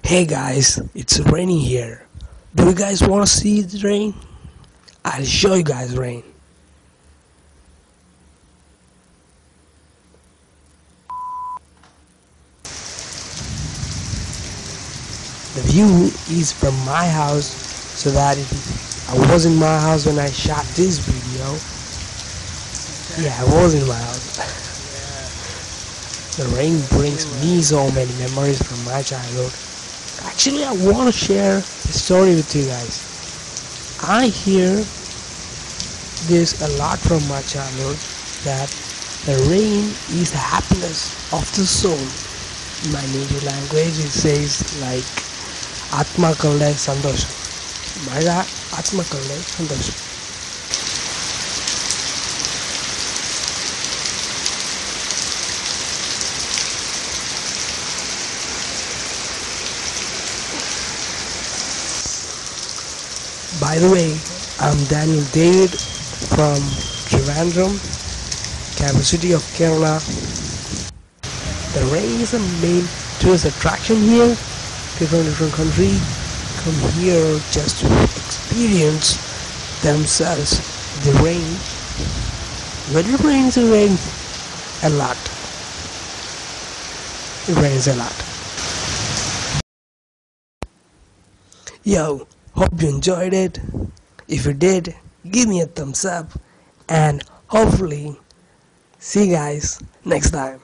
Hey guys, it's raining here. Do you guys want to see the rain? I'll show you guys rain. The view is from my house, so that I was in my house when I shot this video. Yeah, I was in my house. The rain brings me so many memories from my childhood. Actually, I want to share the story with you guys. I hear this a lot from my childhood, that the rain is the happiness of the soul. In my native language, it says like Atma Kalle Sandosham. Maya Atma Kalle Sandosham. By the way, I'm Daniel David from Trivandrum, capital city of Kerala. The rain is a main tourist attraction here. Different countries come here just to experience themselves the rain. When it rains, it rains a lot. It rains a lot. Yo, hope you enjoyed it. If you did, give me a thumbs up and hopefully see you guys next time.